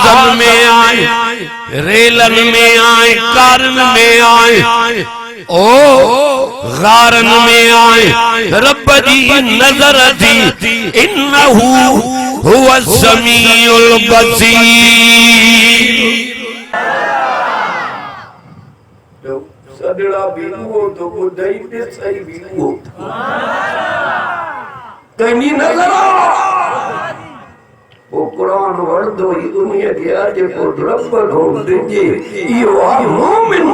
जहाजन में आए, रेलन में आए, कारन में आए, ओ गारन में आए, रब जी नजर थी, इन्नहु हुवा समीउल बसीर। सदड़ा भी हुओ तो बुधाई दे सही भी हुओ कहीं नजर आ वो कुरान वर्दो ही दुनिया के आज को रब को दीजिए यो आ मोमिन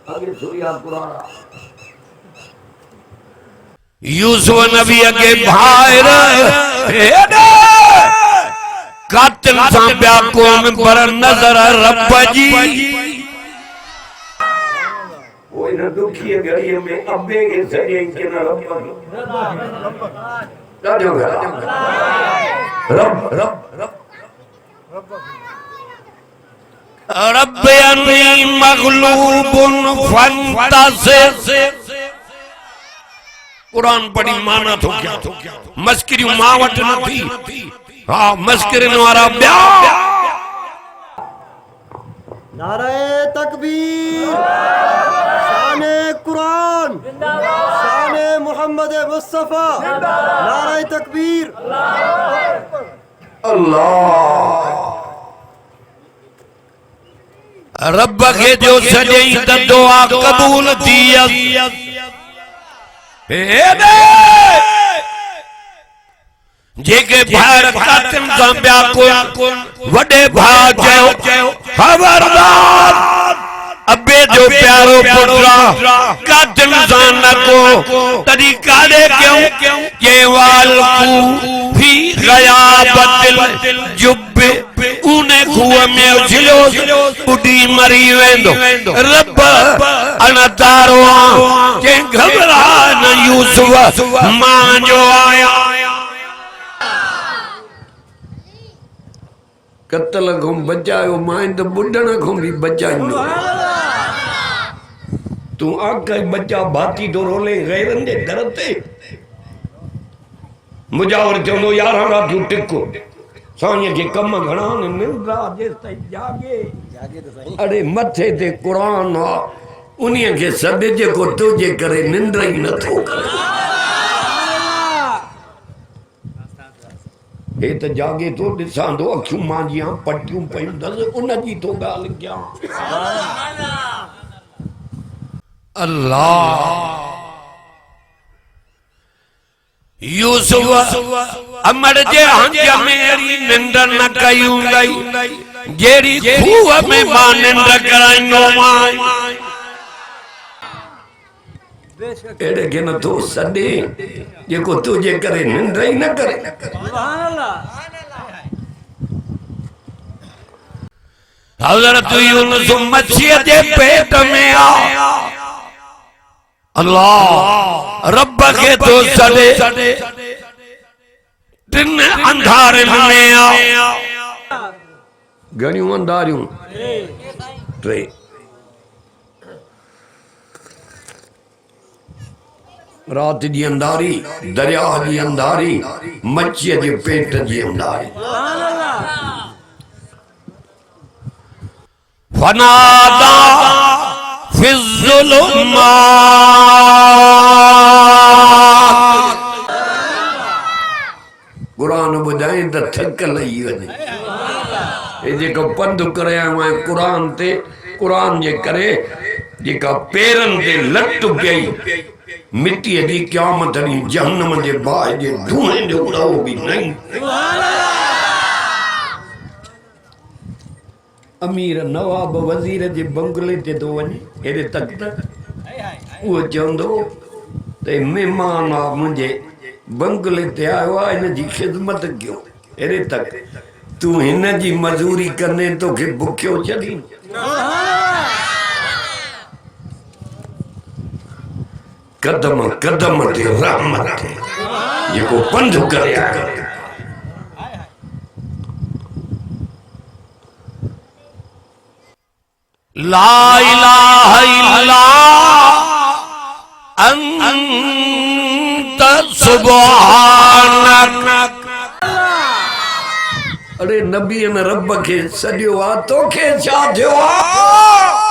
आगे सूर्या कुरान यूसुफ नबी के भाईर कातिल सा प्या कौन पर नजर रब जी वो इन दुखी घड़ी में अबे के सजे के न रब रब रब रब्बनी मगलूबुन फंतासिर। कुरान पढ़ी माना तो क्या मस्करी मावट न थी। हाँ मस्करी वाला ब्या नारे तकबीर, शाने कुरान, शाने मोहम्मद मुस्तफा, नारे तकबीर। अल्लाह रब के जो सजई त दुआ कबूल थी जेके भाड़ कातिल सा प्या को वडे भाउ चयो खबरदार अबे जो प्यारो पुत्रा कातिल सा न को तड़ी काले क्यों ये वाल कू भी गयाबतिल जुब उने कुआ में उछलो उडी मरी वेंदो रब अनतारो के घबरा न यूसुफ मां जो आया कत्ल को बचायो मां तो बुढ़ण को भी बचाइनो तू आका बच्चा भाती तो रोले गैरन दे दरते मुजावर चवंदो यारहां रातियूं टिको साईं के कम घणा निंद्रा जेसताईं जागे अरे मथे ते कुरान आ उन्हीअ खे सॾ जेको तुंहिंजे करे निंड ई नथो करे हे त जागे तो ॾिसां थो अखियूं मांजियां पटियूं पयूं अथसि उनजी तो ॻाल्हि कयां अल्लाह यूसुफ अमर जे हंज में अड़ी निंड न कयूं गई जेड़ी खूह में मां निंड कराइनो मां एड़े के न तो सॾे जेको तुंहिंजे करे निंड ई न करे हज़रत यूनुस मच्छीअ जे पेट में आ अल्लाह रब के तो सॾे टिन अंधारनि में आ घणियूं अंधारियूं टे रात जी अंधारी दरिया जी अंधारी मच्छीअ जे पेट जी अंधारी फनादा फिज़्ज़ुलुमात कुरान ॿुधाए त थक लही वञे हे जेको पंधु करे आयो आहियां कुरान ते कुरान जे करे जेका पेरनि ते लट पई मिट्टीअ जी क़यामत ॾींहुं जहन्नम जे बाहि जे धुएं जो उड़ाओ बि नहीं अमीर नवाब वज़ीर जे बंगले ते तो वञे हेॾे तक त उहो चवंदो त महिमान आहे मुंहिंजे बंगले ते आयो आहे हिन जी ख़िदमत कयो हेॾे तक तूं हिन जी मज़ूरी कंदे तोखे बुखियो छॾीं कदम कदम ते रहमत थे जेको पंधु करे आयो ला इलाहा इल्ला अंत सुब्हानक अरे नबी ने रब के सदियो आ तोखे छा थियो आ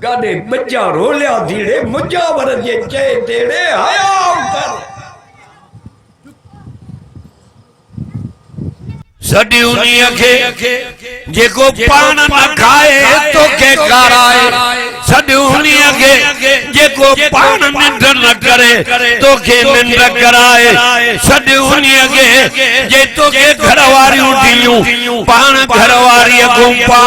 गाडे बच्चा रोलिया धीड़े मुजावर जे चे तेड़े हया कर सदी उन्हीं के जेको पान न खाए तो के कराए सदी उन्हीं के जेको पान निंद न करे तो के निंद कराए सदी उन्हीं के जे तो के घरवारी उठियूं पान घरवारी गुंपा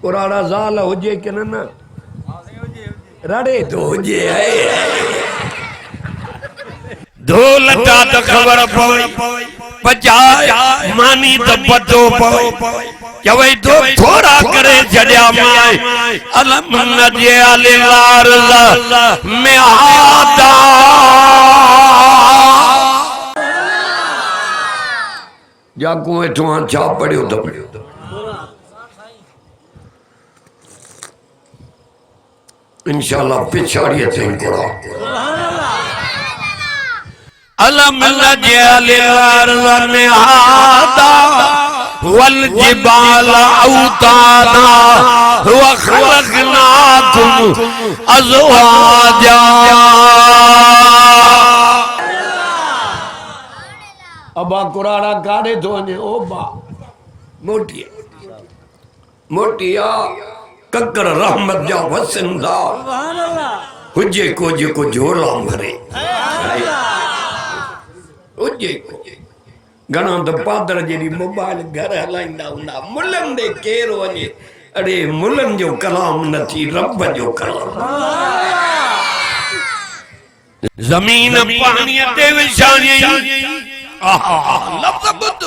पुराना ज़ाल हुजे के न रड़े तो हुजे है धो लटा तो खबर पवे बजाय मानी तो पतो पवे चवे तो थोड़ा करे छड़िया माए अलम नजे आले लारज़ा में आदा जाको एठो छा पढ़ियो तो इंशाल्लाह पिछाड़ी थे कुरान अलम नजे लारज़ा में आदा वल जिबाल औतादा व खलकनाकुम अज़वाजा अबा कुराना काढ़े तो ने ओ बा मोटिया ककर रहमत जा वसिंदा हुजे को जेको झोला भरे हुजे को घणा तो पादर जेडी मोबाइल घर हलाइंदा हुंदा मुलन दे केर वने अरे मुलन जो कलाम नथी रब जो कलाम जमीन पानी ते विछाणी लफ्ज़ बुध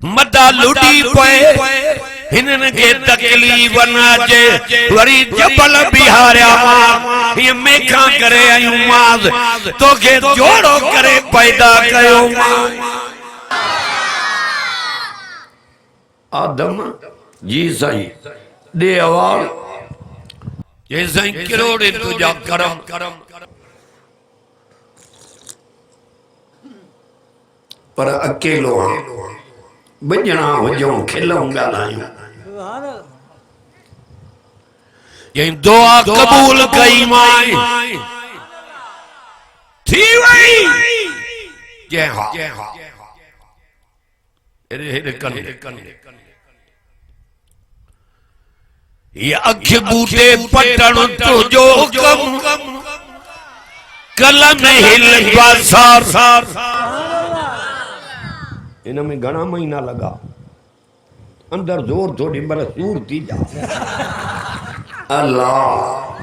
मदा लुटी पे हिनन के तकलीफ न अचे वरी जबल बिहारिया ये मेखा करे आयूं माज तोखे जोड़ो करे पैदा कयो आदम जी साईं दे आवाज ये साईं करोड़े तुझा करम पर अकेलो बजना हुजूं खिलऊं ॻाल्हायूं ये दुआ कबूल कई माई थी वई जय हा हेरे कन ये अख बूटे पटण तुझो कम कलम हिल बासार इनमें घणा महीना लगा अंदर जोर थोड़ी पर सूर थी जा अल्लाह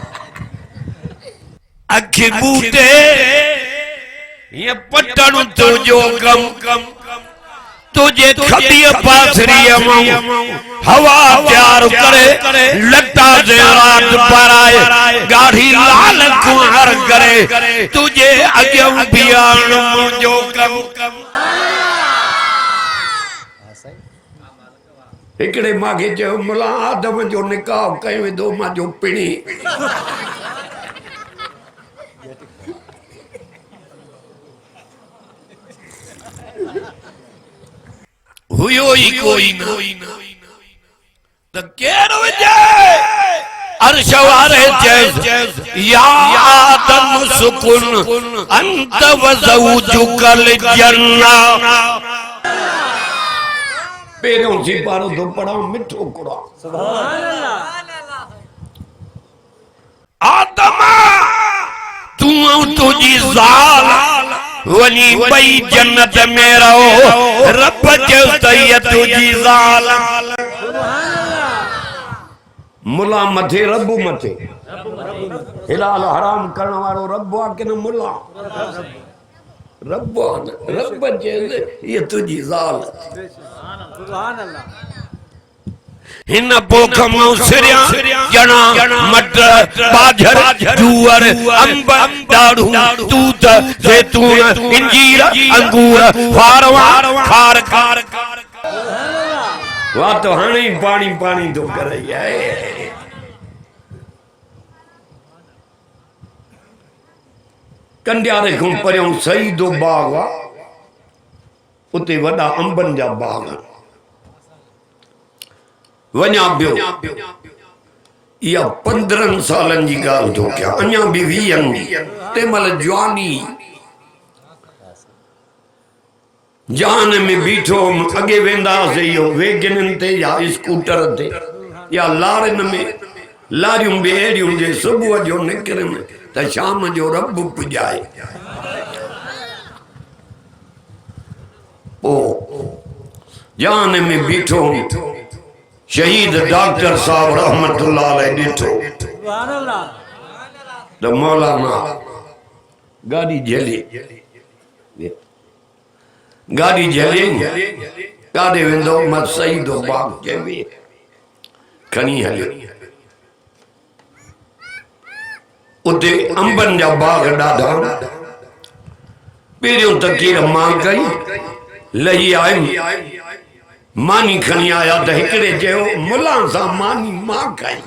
अख बूटे ये पटण तुझो कम तुझे खबी पासरी हवा प्यार करे लटा जेरात पराए गाढ़ी लाल कुहर करे तुझे अगम बियान मुझो कम हिकड़े मांगे जो मुला आदम जो निकाह कयो दो मां जो पिणी हुयो ही कोई ना तो केर वजे अर्श वारे जैस या आदम सुकुन अंत व ज़ौजुकल जन्ना पेरों सी पारो तो पड़ा मिठो कुरान सुभान अल्लाह आदम तू तुझी ज़ाल वनी बई जन्नत में रहो रब जो तय तुझी ज़ाल मुला मथे रब मथे हिलाल हराम करण वालो रब आ के न मुला रब रब जे ये तुझी ज़ाल सुभान अल्लाह हिन पोख मौसरिया जणा मटर बाजर जूअर अंब दाड़ू दूध जैतून इंजीर अंगूर फारवा खार खार वाह तो हाणे ही पानी पानी तो करे है कंडियारे खां परियों सईदो बाग आहे उते वॾा अंबनि जा बाग वञा पियो इहा 15 सालनि जी ॻाल्हि थो कयां अञा बि 20 जी तंहिं महिल जवानी जान में बीठो अॻे वेंदा हुआसीं इहो वेगननि ते या स्कूटर ते या लारिन में लारियूं बि अहिड़ियूं जे सुबुह जो निकिरनि त शाम जो रब पुॼाए पोइ जान में बीठो शहीद डॉक्टर साहब रहमतुल्लाह अलैह ॾिठो त मौलाना गाड़ी जले गाड़ी जले काॾे वेंदो मां सईदो बाग चइबे खणी हलियो उते अंबनि जा बाग ॾाढा पहिरियों तकीर मां कई लही आयुमि मानी खणी आया त हिकिड़े चयो मुला सां मानी मां खाई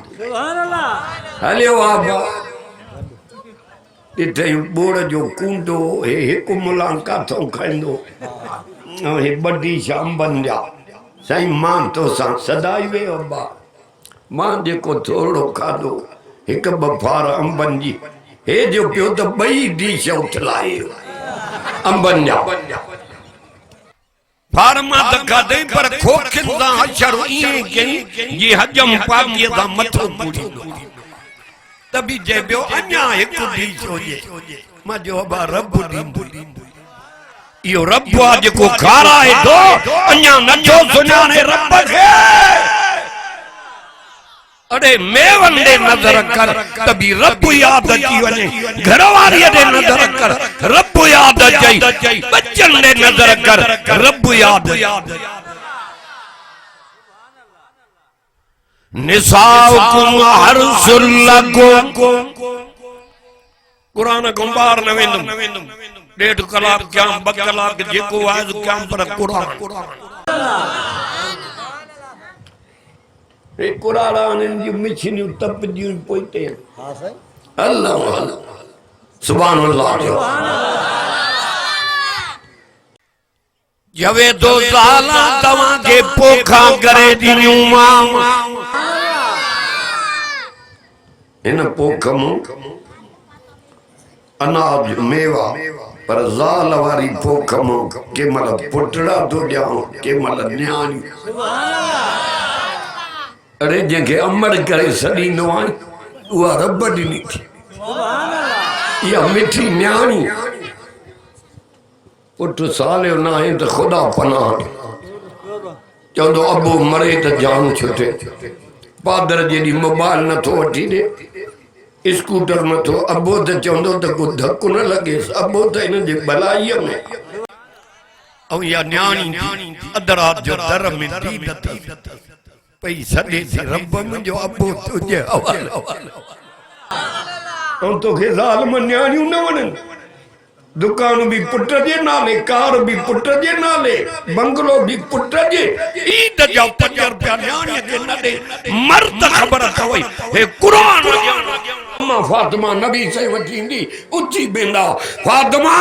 हलियो आबा ॾिठई बोड़ जो कूंडो हे हिकु मुला काथो खाईंदो हे ॿधी अंबनि जा साईं मां तोसां सदाई वियो अब्बा मां जेको थोरो खाधो हिकु ॿ फार अंबनि जी हे जो पियो त 2 डिश उथलाए अंबनि जा फार्मा त खाधई पर खोखिन सां अशर ईअं कई ये हजम पाकीअ सां मथो पूरींदो त बि चइबो अञा हिकु डिश हुजे मां जो अब्बा रब ॾींदो इहो रब आहे जेको खाराए थो अञा नथो सुञाणे रब खे अरे मेवनि ॾे नज़र कर त बि रब यादि अची वञे घरवारीअ ॾे नज़र कर रब यादि अचई बच्चनि ॾे नज़र कर रब यादि निसाउकुम हर्सुल लकुम कुरान को ॿार न वेंदुमि 1.5 कलाक क्या 2 कलाक जेको आहे क्या पर कुरान ए कुरान जी मिछनियूं तपजियूं पोइते हां साईं अल्लाह सुभान अल्लाह जवे तो साला तवा के पोखा करे दिनियूं मां इन पोखम अनाज मेवा पर ज़ाल वारी पोखम के मल पुटड़ा तो ॾियां के मल न्याणी अरे जंहिंखे अमर करे सॾींदो आहे उहा रब ॾिनी थी इहा मिठी न्याणी पुट सालियो न आहे त ख़ुदा पनाह चवंदो अबो मरे त जान छुटे पादर जेॾी मोबाइल नथो वठी ॾे स्कूटर नथो अबो त चवंदो त को धकु न लॻेसि अबो त हिन जे भलाईअ में ऐं इहा न्याणी अध राति जो दर में पई सॾे थी रब मुंहिंजो अबो तुंहिंजे हवाले ऐं तोखे ज़ालिम न्याणियूं न वणनि दुकान भी पुट जे नाले कार भी पुट जे नाले बंगलो भी पुट जे ईद जा 5 रुपया न्याणीअ खे न ॾे मर्द ख़बर अथवई हे कुरान अम्मा फातिमा नबी से वठी ईंदी उची वेंदा फातिमा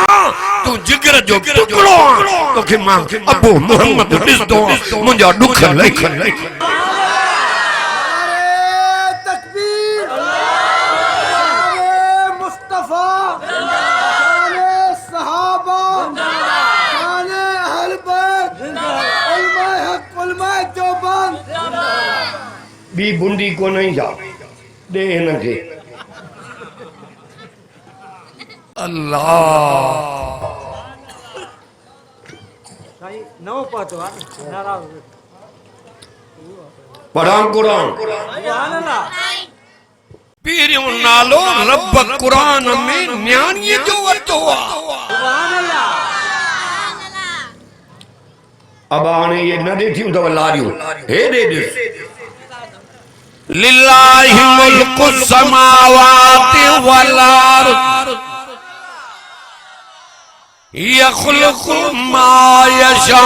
तूं जिगर जो टुकड़ो तोखे मां अबू मोहम्मद ॾिसंदो मुंहिंजा ॾुख लिख बी बुंदी को नहीं जा दे इनके अल्लाह साईं नओ पातो आहे नाराज पढ़ां कुरान सुभान अल्लाह पीरियों नालो रब कुरान में न्याणीअ जो वरितो आहे सुभान अल्लाह अब हाणे ये न ॾिठियूं अथव लारियूं हेॾे ॾिस लिल्लाहि मुल्कु समावाति वल अर्द यख़्लुक़ु मा यशा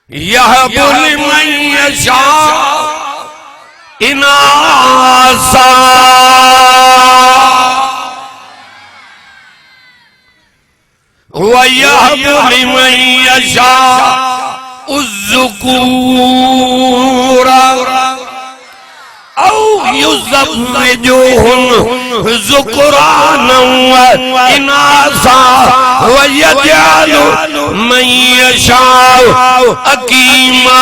यहबु लिमन यशा इनासा वयहबु लिमन यशाउ ज़ुकूरा औ युज़व्विजुहुम ज़ुकुरानन व इनासा वयजअलु मन यशाउ अकीमा।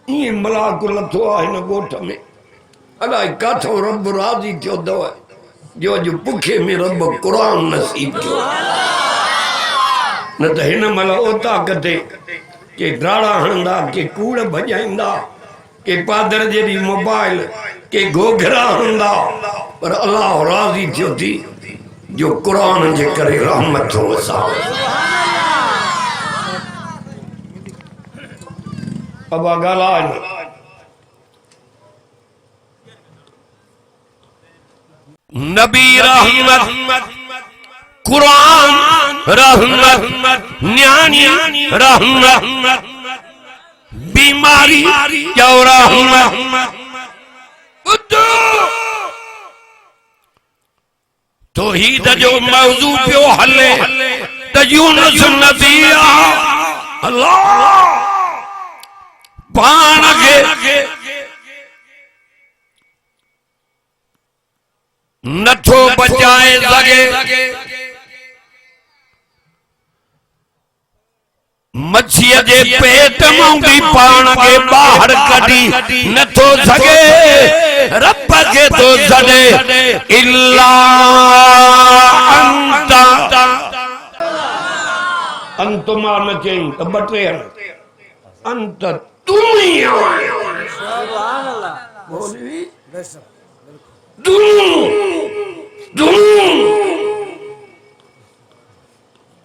ये मलाकुल लथो आहे न ॻोठ में अलाए काथों रब राज़ी थियो अथव जो अॼु पुखे में रब क़ुर नसीब थियो न त हिन महिल ओता कते के ड्राड़ा हणंदा के कूड़ भॼाईंदा के पादर जहिड़ी मोबाइल के घोघरा हणंदा पर अल्लाह राज़ी थियो थी जो क़ुर जे करे रहमत थो वसावे। अब ॻाल्हाए नबी रहमत कुरान रहमत न्यानी रहमत बीमारी जो रहमत तौहीद जो मौजू पियो हले त यूनुस नबी अल्लाह पाण खे नथो बचाए सके मच्छीअ जे पेट मां भी पाण खे बाहर कढी नथो सके रब खे तो छॾे इल्ला अंतुमा न चई त ॿ टे अंत तू ही आहीं सुभान अल्लाह मौलवी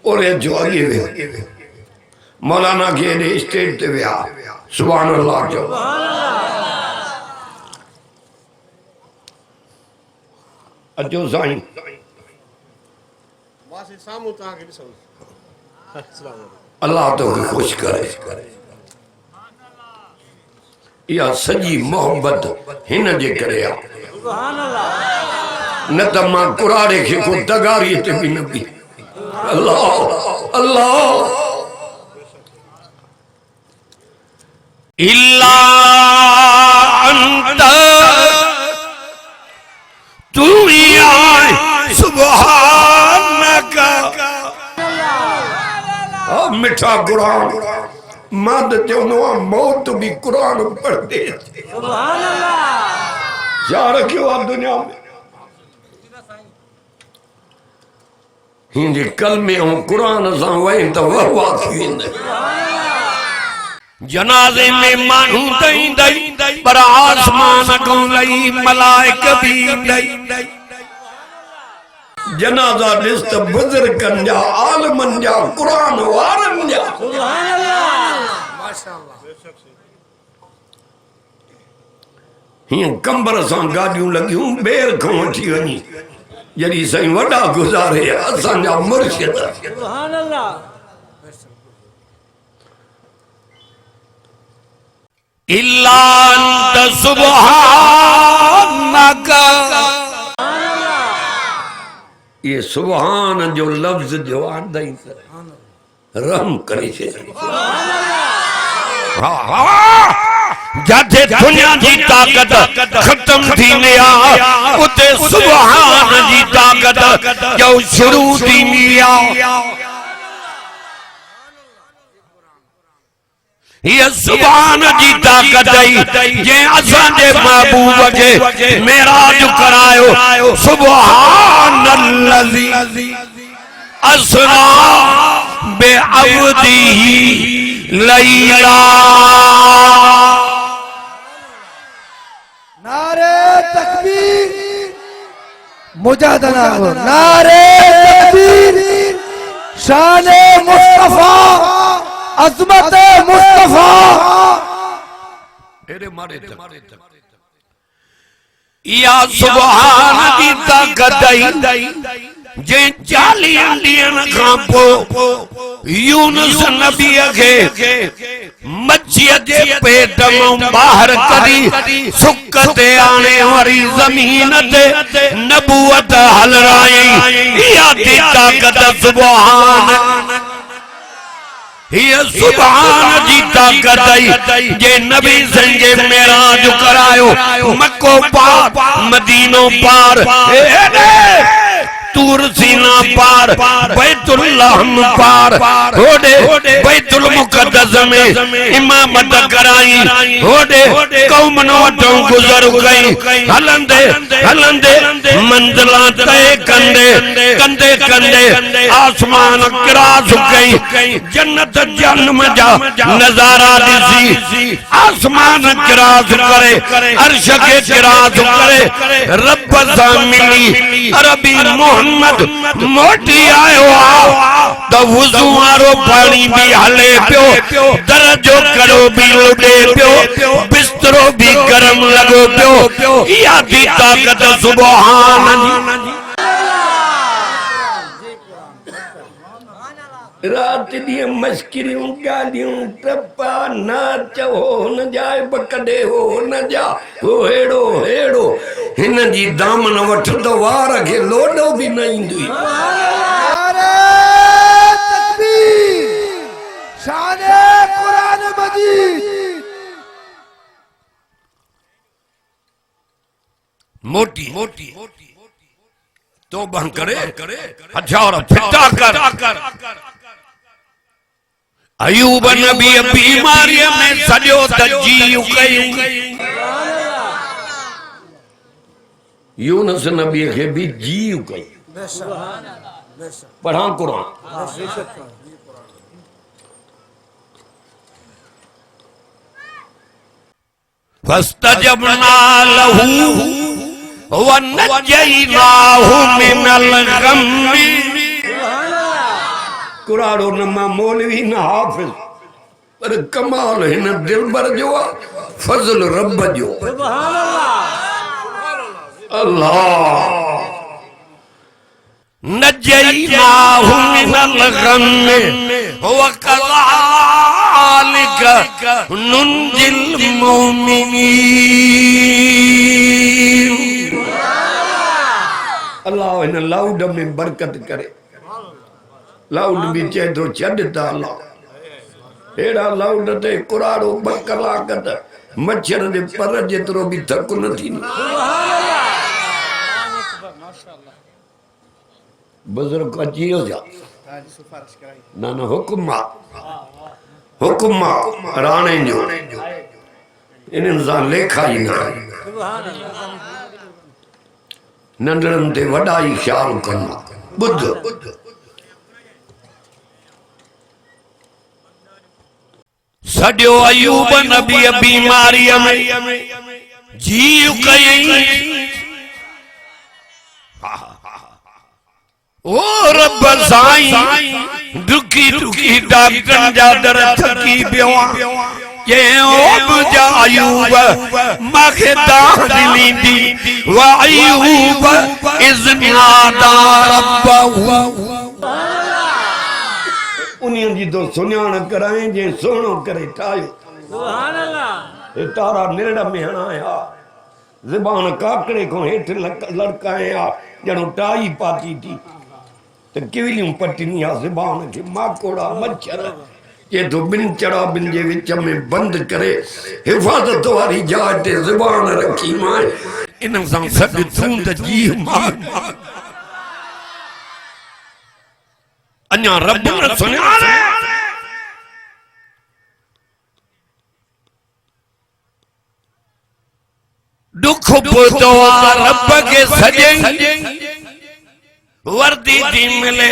और जो आगे वे मौलाना के स्टेज ते विया सुभान अल्लाह जो अचो साईं अल्लाह तो खुश करे या सजी मोहब्बत हिन जे करे आ सुभान अल्लाह न त मां कुराड़े खे को तगारी ते भी न पी अल्लाह अल्लाह इल्ला अंत तू ही आए सुभानक मिठा कुरान मद चवंदो आहे मौत भी कुरान पढ़दे सुभान अल्लाह छा रखियो आहे दुनिया में हिंजे कलमे ऐं कुरान सां वही त वाह वाह थी वेंदे जनाज़े में मानू दई पर आसमान को लई मलाइक भी दई जनाजा ॾिस त बुज़ुर्गन जा आलमन जा कुरान वारन जा सुभान अल्लाह माशाअल्लाह हीअं कंबर सां गाॾियूं लॻियूं ॿेर खां वठी वञी जॾहिं साईं वॾा गुज़ारे असांजा मुर्शिद सुभान अल्लाह इल्ला अंत सुभानक ये सुभान जो लफ्ज जो आंदा ही रहम करे छे जाते दुनिया जी ताकत खत्म थींदी आहे उते सुभान जी ताकत जो शुरू थींदी आहे ये सुभान जी ताकत जे असांजे महबूब खे मेराज करायो सुभानल्लज़ी असरा बिअब्दिही लैला। नारे तकबीर मुजाहिदना नारे तकबीर शान मुस्तफा अज़मत मुस्तफा या सुभान जी ताकत जे 40 ॾींहंनि खां पोइ यूनुस नबीअ खे मच्छीअ जे पेट मां ॿाहिरि कढी सुक ते आणे वरी ज़मीन ते नबूवत हलराई इहा थी ताक़त सुभान ये सुभान जी ताकत जे नबी संगे मेराज करायो मक्को पार मदीनो पार तूर सीना पार बैतुल्लाहम पार होडे बैतुल मुक़द्दस में इमामत कराई होडे कौम नो वटों गुज़र गई हलंदे हलंदे मंजिला तय कंदे कंदे कंदे आसमान क्रॉस गई जन्नत जन्म जा नजारा दिसी आसमान क्रॉस करे अर्श के क्रॉस करे रब सा मिली अरबी मोहम्मद मोटी आयो तो वुज़ू वारो पानी भी हले पियो दरजो करो भी लुटे पियो बिस्तरो भी गरम लगो पियो इहा थी ताकत सुभान रात दी मस्किरियों गालियों टप्पा नाच हो न जाए बकदे हो न जा हो हेड़ो हेड़ो हिन जी दामन वठंदो वार खे लोडो भी न ईंदी नारे तकबीर शाने कुरान मजीद मोटी मोटी तौबा करे हथियार फिटा कर अयूब नबी बीमारी में सॼो तजी कई यूनुस नबी खे भी जी कई पढ़ा कुरान फस्तजबना लहू वनज्जयनाहु मिनल गम्मी कुराड़ो न मां मौलवी न हाफिज पर कमाल हिन दिलबर जो फजल रब जो अल्लाह नज्जयनाहु मिनल गम्मी वकज़ालिक नुंजिल मुमिनीन अल्लाह इन लाउड में बरकत करे लाउड भी चे तो छॾता अल्लाह एड़ा लाउड ते कुराड़ो 2 कलाक त मच्छर जे पर जेतिरो भी थक न थींदो बुजुर्ग अची वियो छा ना ना हुकुम राणे जो इन्हनि सां लेखा ई न नंढड़नि ते वॾा ई ख़्याल कंदा ॿुध सॼो अयूब नबी बीमारीअ में जी कई ओ रब साईं दुखी दुखी डॉक्टरनि जा दर थकी पियो के ओ जा अयूब माखे दाद ॾींदी वा अयूब इज़नादा रब्बहु उन्हीं जी तो सुञाण कराए जे सोनो करे ठायो सुभान अल्लाह ये तारा निरड़ में हणाया ज़बान काकड़े को हेठ लड़काया जणो टाई पाती थी तो किवलियूं पटनी आ ज़बान के माकोड़ा मच्छर ये तो बिन चढ़ा बिन जे विच में बंद करे हिफाजत वाली जाइ ते ज़बान रखी मां इन सां सद तूं त जी मां अन्या रब न सुञाणे दुख पोतो रब के सजे वर्दी थी मिले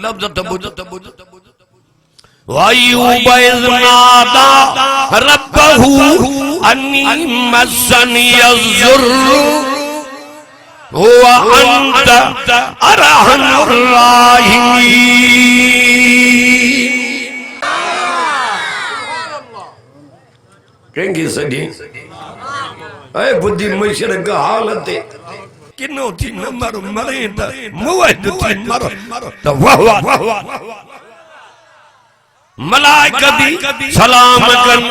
लफ्ज त बुझ वायूब इज़नादा रब्बहु अन्नी मस्सनी अज़्ज़ुर्रु हुआ अंत अरहमुर राहिमीन कहेंगे सदी ऐ बुद्धि मशरक हालत किनो थी न मरो मरे त मुवद थी मरो त वाह वाह मलाइका दी सलाम कन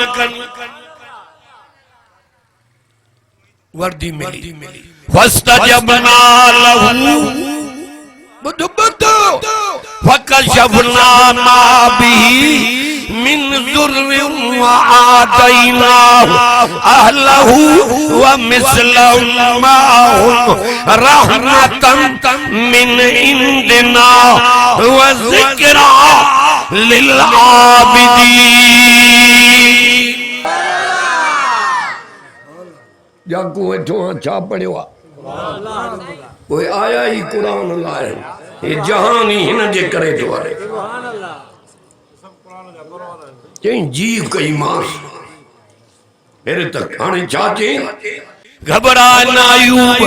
वर्दी मिली फस्तजबना लहू बुदु बुदु फकशफना मा बिही मिन दुर्रिन व आतैनाहु अहलहु व मिस्लहुम माहुम रहमतन मिन इंदिना व ज़िक्रा लिल आबिदीन। जाको वेठो छा पढ़ियो आ कोई आया ही कुरान लाए ये जहान ही हिन जे करे तो आहे चई जी कई मांस हेरे तक हाणे छा चई घबरा न अयूब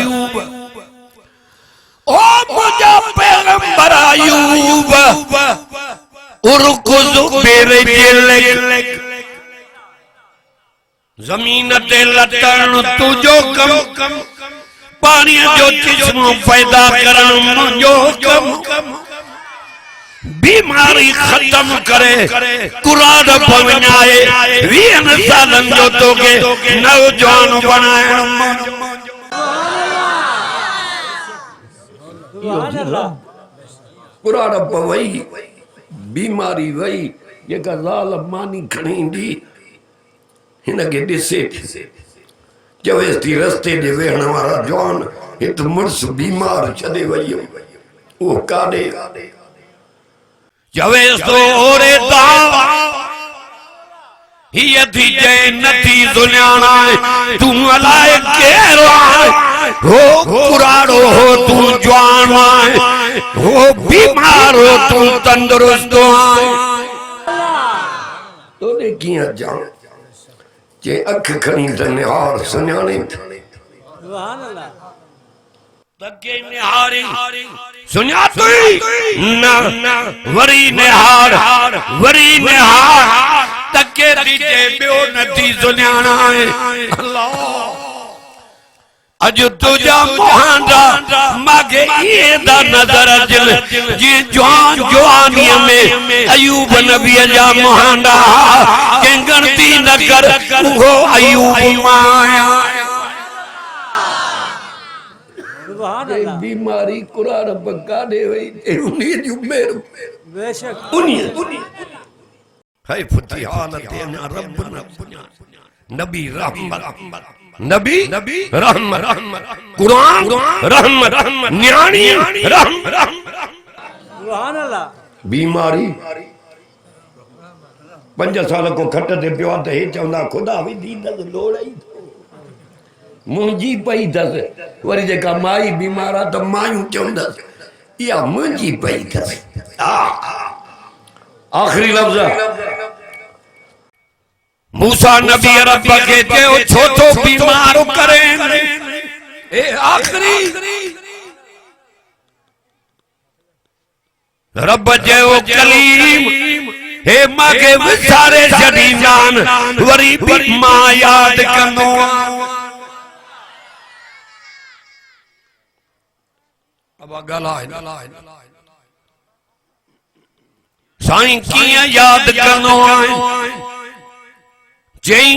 ओ मुझा पैगंबर अयूब उरकुज़ बिरजिलिक जमीन ते लतण तुझो कम पानी जो चिश्मो पैदा करण मुझो कम बीमारी खत्म करे कुरान पवनाए 20 सालन जो तोके नौजवान बनाए कुरान पवई बीमारी वई जेका लाल मानी खणी ईंदी हिन खे ॾिसे चवेसि थी रस्ते जे वेहण वारा जवान हिते मुड़ुसु बीमार छॾे वई उहो काॾे चवेसि तो ओरे ता हीअ थी चए नथी सुञाणा तूं अलाए केरु आहे हो कुराड़ो हो तूं जवान आहे हो बीमार हो तूं तंदुरुस्त आहे तोॾे कीअं ॼाण जे अख खणी त निहार सुञाणे तके निहारी सुञातई न वरी निहार तके दीजे ॿियो नथी सुञाणा अल्लाह अज तुझा मोहंदा मागे ये दा नजर अचल जी जवान जवानीअ में अयूब नबी जा मोहंदा के गणती न कर वो अयूब माया बीमारी कुरान काॾे वई उन जूं मेर बेशक है फुती हालत अञा रब न नबी रहमत नबी रहमत कुरान रहमत न्याणी रहमत सुभान अल्लाह बीमारी 5 साल को खट ते पियो आहे त हे चवंदा ख़ुदा विधी अथसि लोड़ ई मुंहिंजी पई अथसि वरी जेका माई बीमार आहे त मायूं चवंदसि इहा मुंहिंजी पई अथसि आख़िरी लफ़्ज़ मूसा नबी रब के चयो छो तो बीमार करे ए आखिरी रब चयो कलीम हे माके विसारे छॾी जान वरी बि मां याद कंदो अब ॻाल्हाए साईं कीअं याद कंदो आहे जई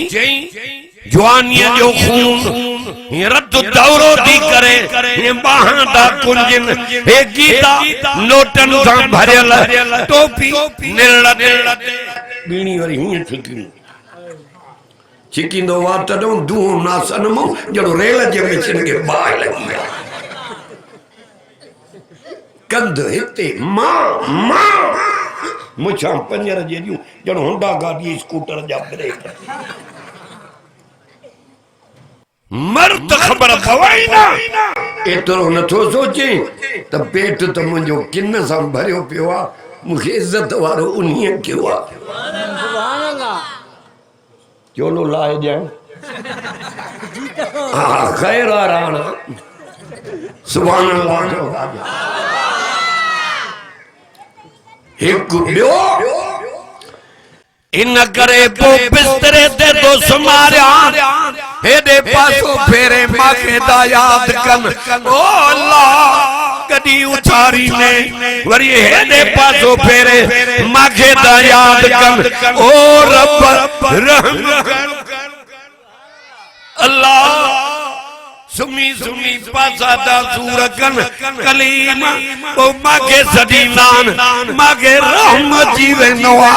जवानीअ जो खून रत दौरो थी करे बाहां दा कुंजन हे गीता नोटन सां भरियल टोपी बीणी वरी हीअं छिकींदो आहे तॾहिं दूह नासन मां जहिड़ो रेल जे मिशन खे बाहि लॻी आहे कंध हिते मां मुछां पंजर जहिड़ियूं ॼण होंडा गाॾी स्कूटर जा ब्रेक मर्द ख़बर पवई न एतिरो नथो सोचे त पेट त मुंहिंजो किन सां भरियो पियो आहे मूंखे इज़त वारो उन्हीअ कयो आहे सुभान अल्लाह चोलो लाहे ॼण हा ख़ैर आहे राणा सुभान अल्लाह हिकु ॿियो इन करे पोइ बिस्तरे ते तो सुमारिया हेदे पासो फेरे माखे दा याद कन ओ अल्लाह कदी उछारी ने वरी हेदे पासो फेरे माखे दा याद कन ओ रब रहम कर अल्लाह सुमी सुमी पासा दा सूर कन कलीम ओ मागे सदीनान मागे रहमत जीवे नवा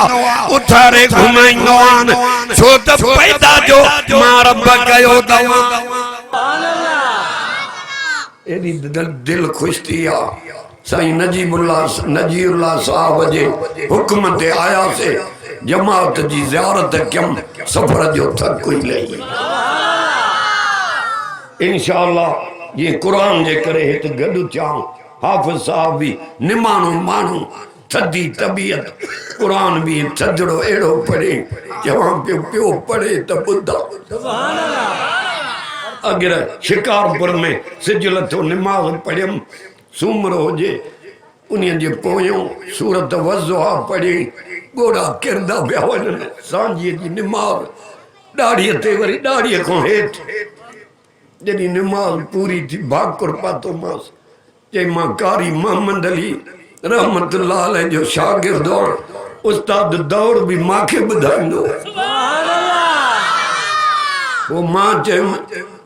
उठारे घुमाइनवान छो त पैदा जो मां रब कयो दवा एडी दिल खुश थिया साईं नजीरुल्लाह साहब जे हुक्म ते आया से जमात जी ज़ियारत कयम सफर जो थक कोई लई इंशाअल्लाह ये कुरान जे करे हित गडु चाऊं हाफिज साहब भी निमाणो माण्हू थदी तबीयत कुरान भी थदड़ो एड़ो पढ़े जवां पियो पढ़े त बुधा सुभान अल्लाह अगर शिकारपुर में सिजल तो नमाज पढ़ियम सूमरो होजे उन्हें जे पोयों सूरत वज़ुहा पढ़ी गोड़ा किरदा पिया वञनि सांझीअ जी नमाज ॾाढ़ीअ ते वरी ॾाढ़ीअ खां हेठि जॾहिं नमाज पूरी थी भाकुर पातो मांस चई मां कारी मोहम्मद अली रहमतुल्लाह अलैह जो शागिर्द उस्ताद दौर भी मांखे ॿुधाईंदो वो मां चयुमि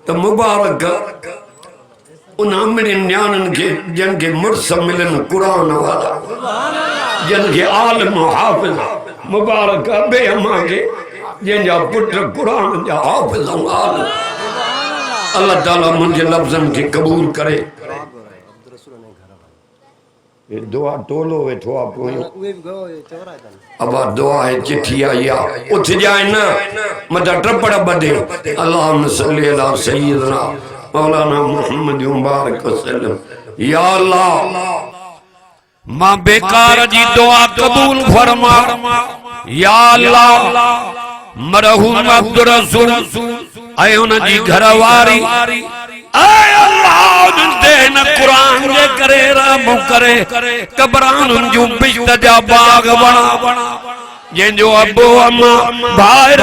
त मुबारक उन अमिड़ियुनि न्याणियुनि खे जिन खे मुड़स मिलनि क़ुरान वारा जिन खे आलिम हाफ़िज़ मुबारक अबे अम्मा खे जंहिंजा पुट क़ुरान जा हाफ़िज़ ऐं आलिम अल्लाह ताला मुझे लफ्ज़न के कबूल करे ये दुआ टोलो वेठो आ पोयो अब दुआ है चिट्ठी आई आ उठ जाए ना मत टपड़ बदे अल्लाहुम्मा सल्ली अला सय्यिदना मौलाना मुहम्मद मुबारक वसल्लम या अल्लाह मां बेकार जी दुआ कबूल फरमा या अल्लाह मरहूम अब्दुल रसूल आए उन जी घरवारी आए अल्लाह उन दे न कुरान जे करे रहम करे कबरान जो बिश्त जा बाग बना जिंजो अबो अम्मा भाई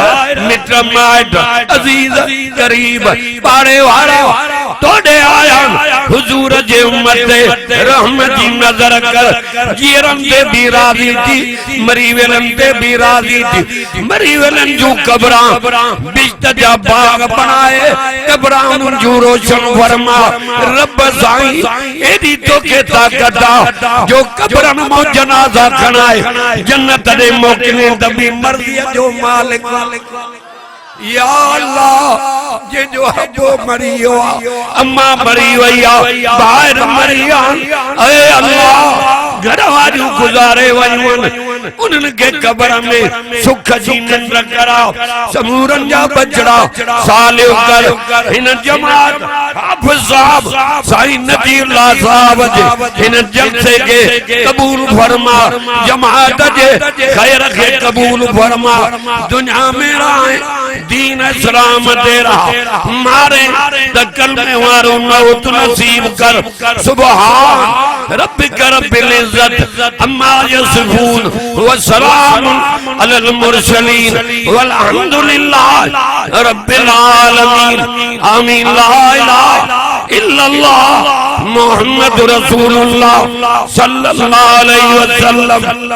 मित्र माइट अजीज करीब पाड़े वारा तोड़े आया हुजूर जे उम्मत रहमत जी नजर कर जीरन दे भी राजी थी मरी वेलन दे भी राजी थी मरी वेलन जो कबरां बिश्त जा बाग बनाए कबरां जो रोशन फरमा रब साईं एदी तो के ताकत जो कबरन मो जनाजा खणाए जन्नत दे मौके तभी मर्जी जो मालिक या अल्लाह जे जो अबो मरियो अम्मा मरी वया बाहर मरिया ए अल्लाह घर वारियूं गुज़ारे वञनि उन्हनि खे कबर में सुख जी निंड कराओ समूरन जा बचड़ा सालियो कर हिन जमात हाफिज साहब साईं नजीरुल्लाह साहब जे हिन जलसे के कबूल फरमा जमात जे खैर के कबूल फरमा दुनिया में राहे दीन इस्लाम दे रहा मारे दकल में वारो मौत नसीब कर सुभान रब्बिक रब्बिल इज्जत अम्मा यसिफून व सलाम अलल मुरसलीन वल्हम्दुलिल्लाह रब्बिल आलमीन आमीन ला इलाहा इल्लल्लाह मुहम्मद रसूलुल्लाह सल्लल्लाहु अलैहि वसल्लम।